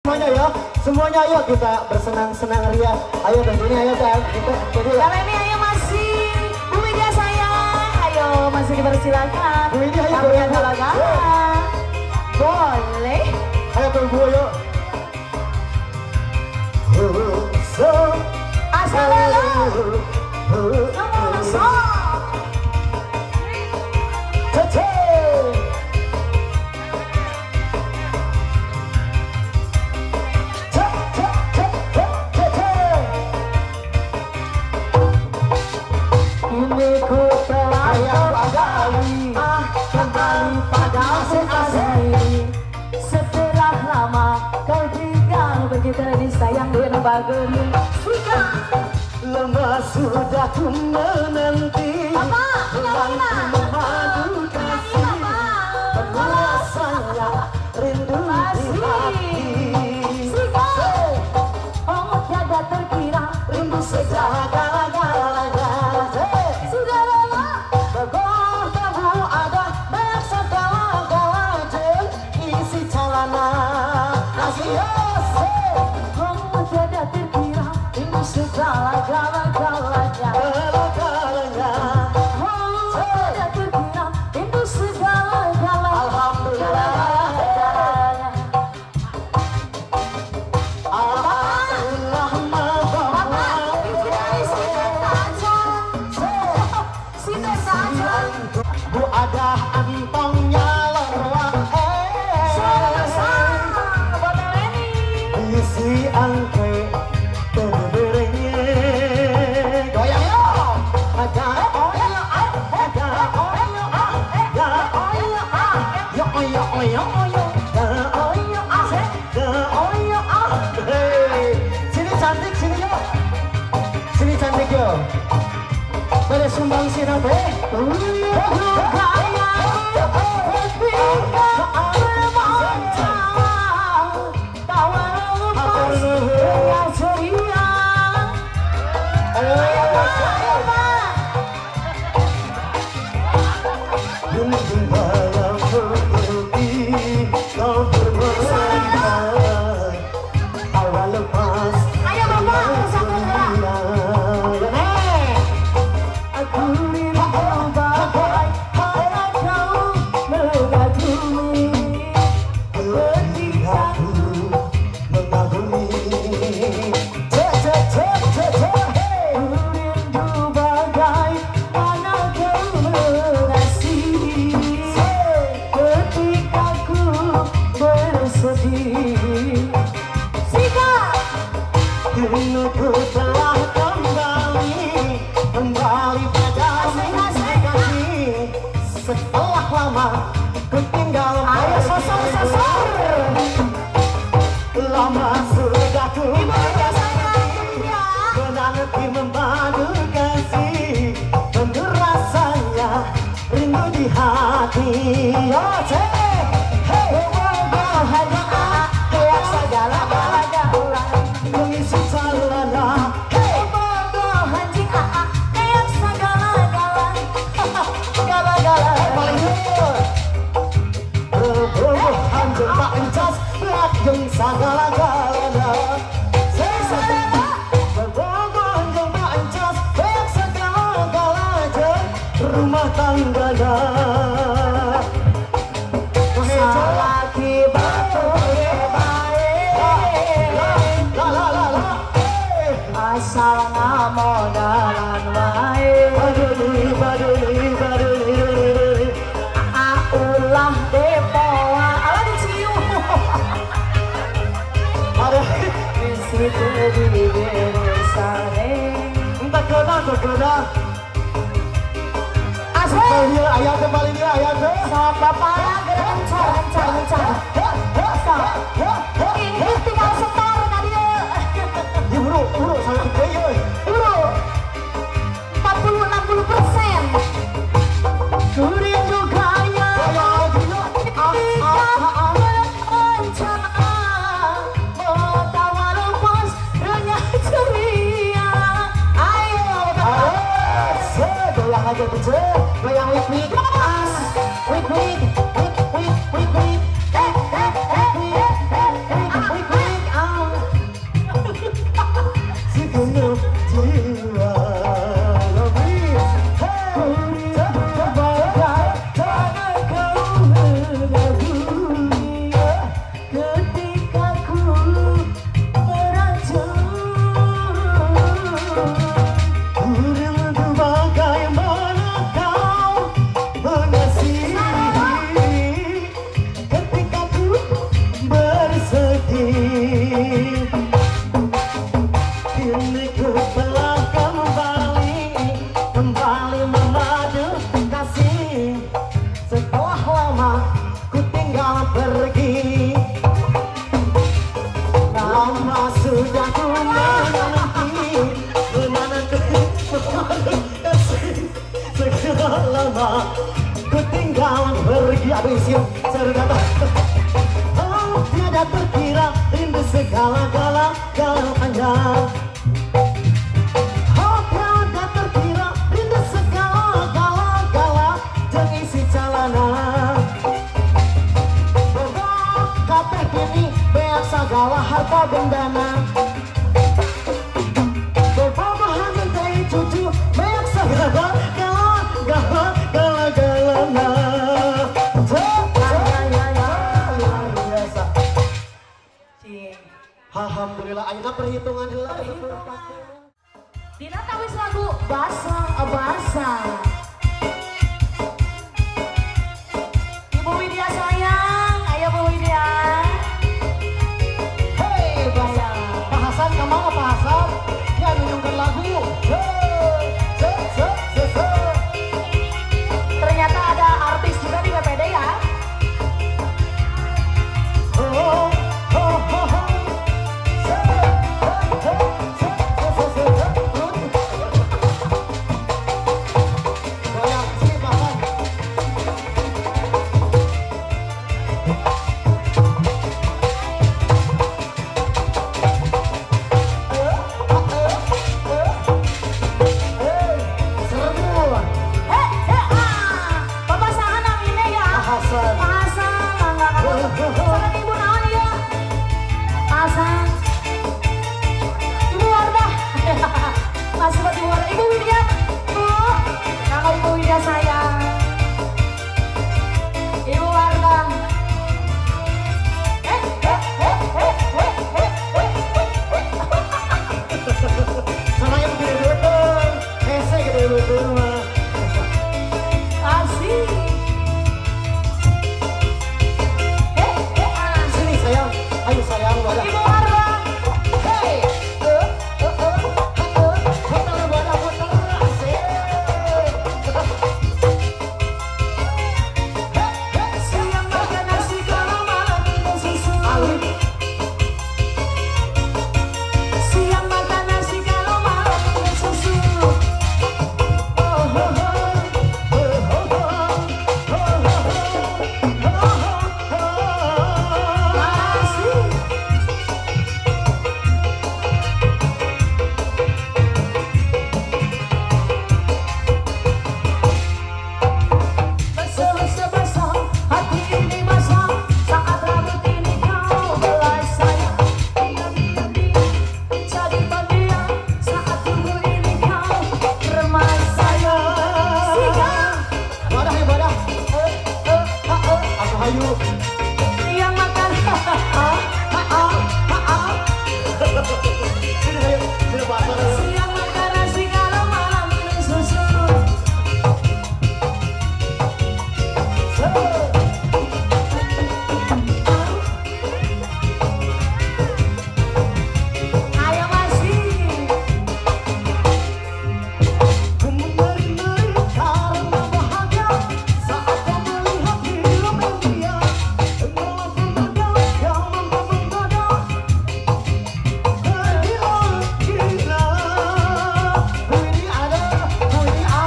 Semuanya ya, semuanya ayo kita bersenang-senang ria. Ayo dan ini ayo dan kita jadi. Kali ini ayo masih Bu Widya sayang, ayo masih dipersilakan. Bu Widya ayo goyang galah-galah. Boleh. Ayo tunggu yuk. Asalala. Sama-sama. Setelah lama kau tinggal begitu disayang dengan bagus. Lama sudah ku menanti. Memadu kasih rasanya rindu di hati. Oh tiada terkira Rindu segala-galanya. sudah lama. Begor tahu ada banyak segala-galanya. Isi celana Asia. Oh tiada terkira rindu segala-galanya. Segala-galanya. Oh tiada terkira rindu segala-galanya. Alhamdulillah. Bu ada antongnya lorong isi angke terberenge goyang yo ada oyo ada oyo ada oyo yo oyo oyo oyo ada oyo ada oyo hey sini cantik sini yo sini cantik yo pada sumbang sirah teh Rinduku telah kembali pada kasih setelah lama ku tinggal. Ayo sosor lama sudah ku menanti memadu kasih tentu rasanya rindu di hati. Oh hey hanya kayak segala-galanya mengisi celana. Hey bodoh anjing kayak segala-galanya. Gala-gala Paling good. Bodoh anjing tak encas lajeng segala-galanya. Bodoh anjing tak encas lajeng segala-galanya. Rumah tangganya lagi asal ngamodalan wae ulah depoa ala dicium ada isi di beresane entah kena asal ayah kembali dia ayah tuh sok bapak gencar ini tinggal setor tadi buru saya kepayah buru 40-60%. Kurindu kaya goyang aja tuh goyang wik as wik sudah ku menanti segala lama ku tinggal pergi. Aduh isin serdata. Oh tiada terkira rindu segala-gala galanya. Oh tiada terkira rindu segala-gala jeung isi calana. Bobok kabeh kini beak sagala harta bendana. Bobok bahagia dari cucu beak sagala galana. Alhamdulillah, ayeuna perhitungan heula. Dina tawis lagu Basah Basah. Ibu Widya sayang, ayo Bu Widya. Hei, Basah. Pak Hasan, kamu apa Pak Hasan? Dia nunjukkan lagu. Ternyata ada artis juga di BPD ya. Ibu Widya, Bu, nama Ibu Widya sayang. Ibu Warga. Sama yang gede betul, hese gede betul mah. Asik. Sini sayang, ayo sayang, wadah. Ibu Warga. Hei, Siang makan nasi kalau malam minum susu. Siang makan nasi kalau malam minum susu. Asik. Basah-basah hati ini basah saat rambut ini kau belai saya. Diam-diam jadi pendiam saat tubuh ini kau remai saya. Siang wadah ya wadah. Aku hayu. yang makan Sini hayu, sini pasar. siang makan nasi kalau malam minum susu. Ayo masih. Ku menari-nari karena bahagia saat kau melihat film India. Malam pemandangan yang menggoda-goda terhilang gila. Ini ada, ini Bu Widya.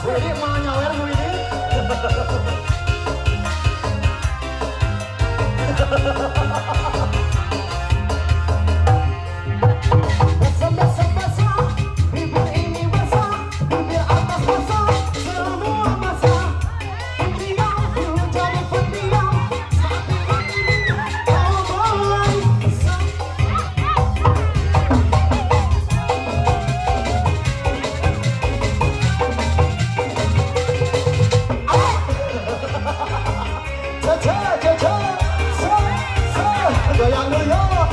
Jadi mau nyawer Bu ini. Basah-basah, bibir ini basah, bibir atas basah, semua basah. Pendiam, ku jadi pendiam, saat ini kau mulai Cha-cha, cha-cha, goyang dulu yuk.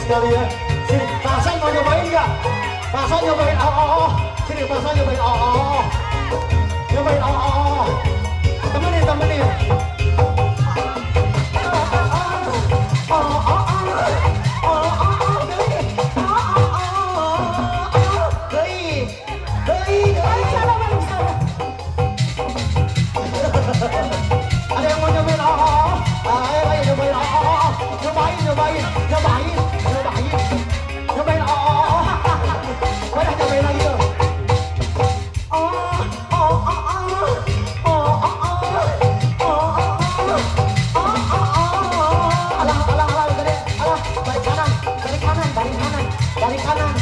Sekali ya. Sini, Pak Hasan mau nyobain nggak? Pak Hasan nyobain Sini, Pak Hasan nyobain Nyobain Temenin. Ada yang mau nyobain ayo nyobain nyobain Udah nyobain lagi tuh. Balik kanan.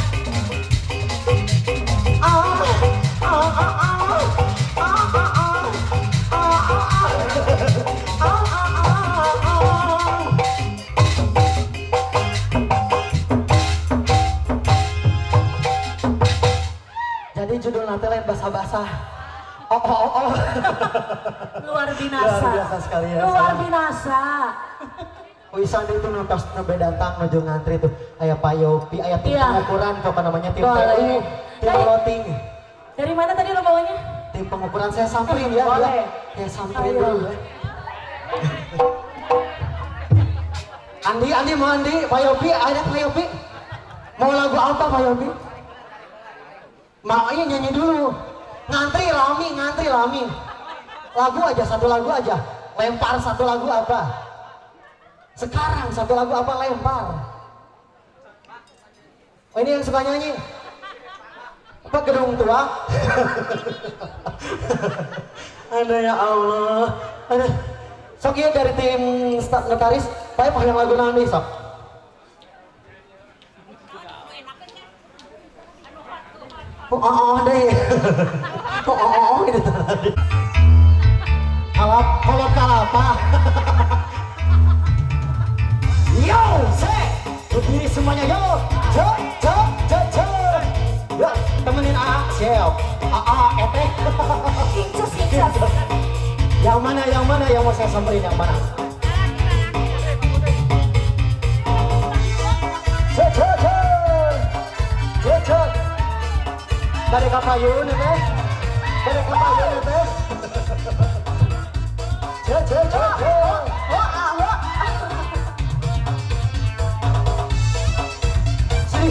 Jadi judul nanti lain basah-basah. Luar biasa sekali ya. Luar biasa. Wisan itu nontos nebedantang nuju ngantri tuh aya Pak Yopi, aya tim pengukuran apa namanya tim TU, tim loting. Dari mana tadi lo bawanya? Tim pengukuran saya samperin ya. Boleh. Ya samperin dulu ya. Andi mau Pak Yopi, ada Pak Yopi. Mau lagu apa Pak Yopi? Mau iya nyanyi dulu. Ngantri lami. Lagu aja, satu lagu aja. Lempar satu lagu apa? Sekarang satu lagu apa lempar? Oh ini yang suka nyanyi? Pak gedung tua. Ada ya Allah. Ada. Sok ya dari tim staf notaris, Pak yang lagu nanti sok. Oh deh. Oh itu tadi. Kalau kalapa. Yo, berdiri semuanya yo. Yo, temenin siap. Eteh. Incus. Yang mana yang mau saya samperin yang mana? Cek. Dari kapayun teh. Cek.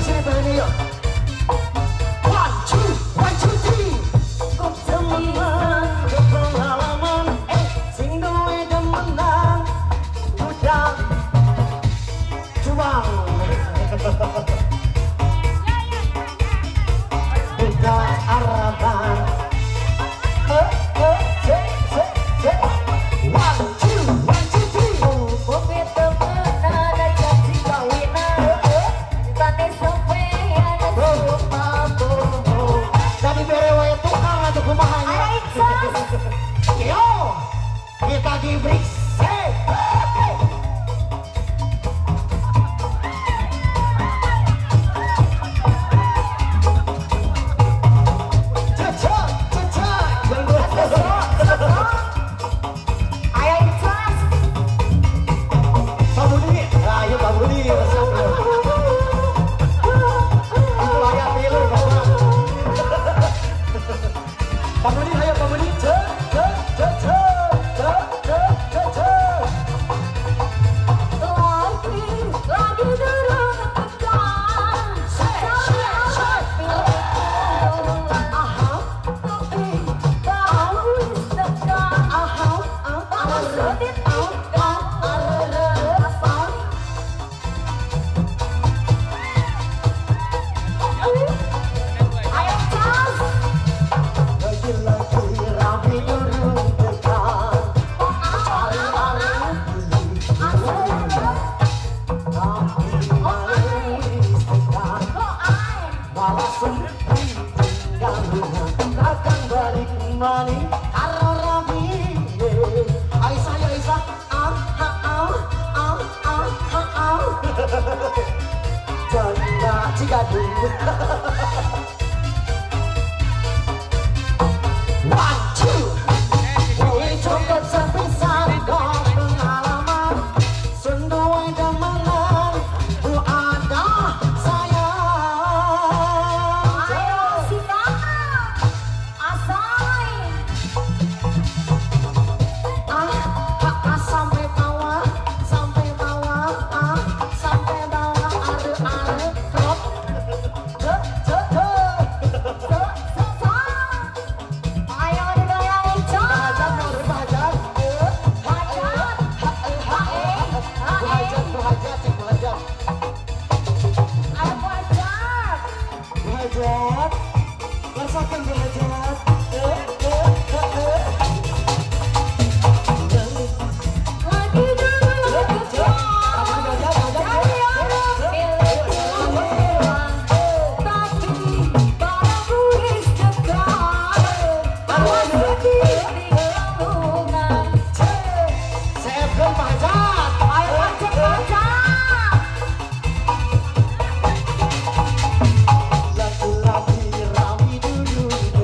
Sini ini yuk. 1, 2, 3. Kok teman pengalaman, sing duwe demenan, udah juang. Bukan araban. Cek. 1, 2, 3. Kopi temenan ada janji kawinan. Tani sampean Jadi bere wae tukang atuh kumahanya. Ayo Incus. Yo, kita diberi Ayo Incus. Pak Budi, ayo Pak Budi. Itu layak tilu Bapak. Pak Budi, ayo Pak Budi. Cek. Lagi durung tekan. Lagi rapi durung tekan. Malah sempit tinggal akan balik mani karo rapi. Aisyah janda Cigadung. 1, 2. Woi cokot sepisan kau pengalaman, senduai demenan, ku ada sayang. Ayo silakan. Asai. Sampai bawah, are drop. Ayo digoyang Incus. Bahajat. Ayo Fajar. Bahajat. Rasakan bahajat. Lagi durung tekan. Cari orang milik pulang. Tapi barangku wis dekat. Awas sedih di lelungan. Seven bahajat. Ayo Fajar. Lagi rapi dulu.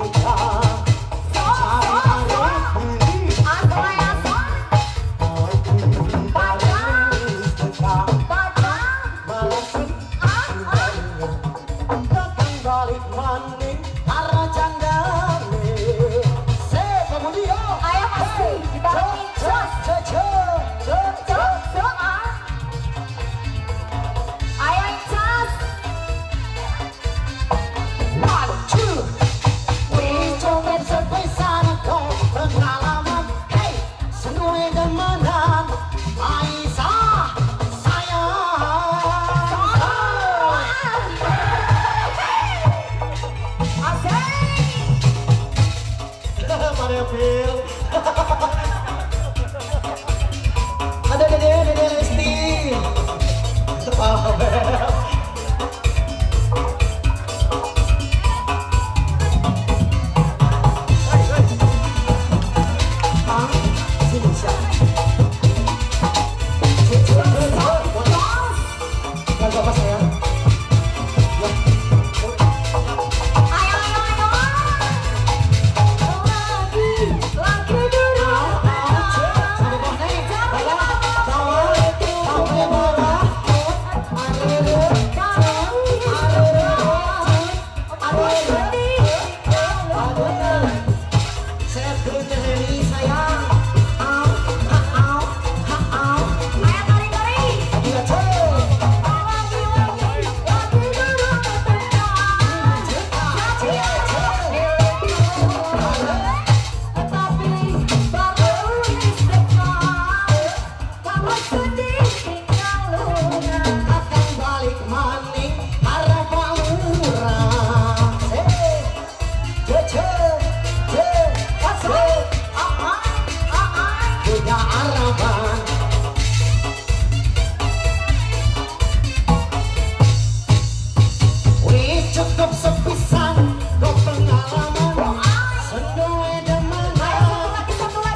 cukup sepisan kau pengalaman senduwe demana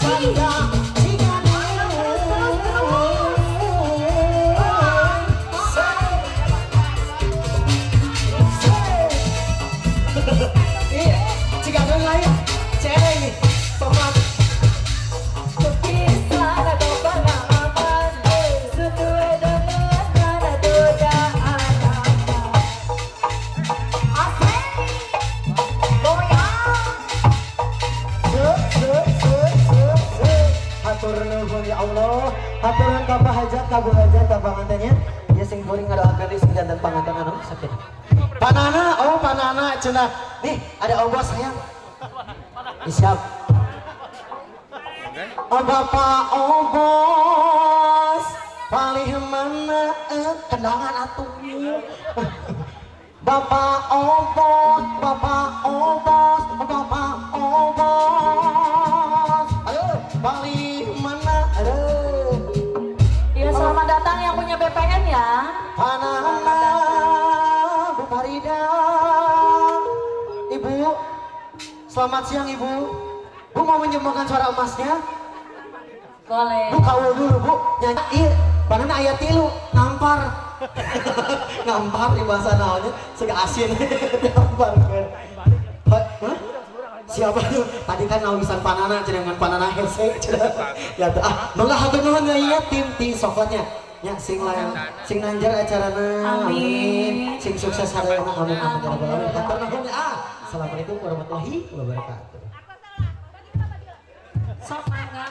canda cigane iya cigane lain cewek ini tomat hatur nuhun ya Allah, haturan ka hajat ka hajat ka pangantennya. Ya sing kuring ngadoakeun di sing janten panganten anu sakit. Panana, oh panana cenah. Nih, ada obos sayang. Siap. Oh Bapak obos, palih mana kendangan atuh. Bapak obos, Bapak obos, Bapak obos. Ayo, palih mana? Aduh. Iya, selamat datang yang punya BPN ya. Panana, Bu Farida. Ibu, selamat siang Ibu. Bu mau menyumbangkan suara emasnya? Boleh. Bu kawul dulu Bu, nyanyi. Iya, panana ayat tilu, nampar. Ngampar di bahasa naonnya, sega asin. Nampar kan. Hah? Siapa tuh? Tadi kan nawisan panana, dengan panana hese. Ya tuh, mangga hatur nuhun ya tim sokotnya. Ya sing lain, sing nanjar acarana. Amin. Sing sukses hareuna amin amin ya rabbal alamin. Hatur nuhun ya. Assalamualaikum warahmatullahi wabarakatuh. Sok mangga.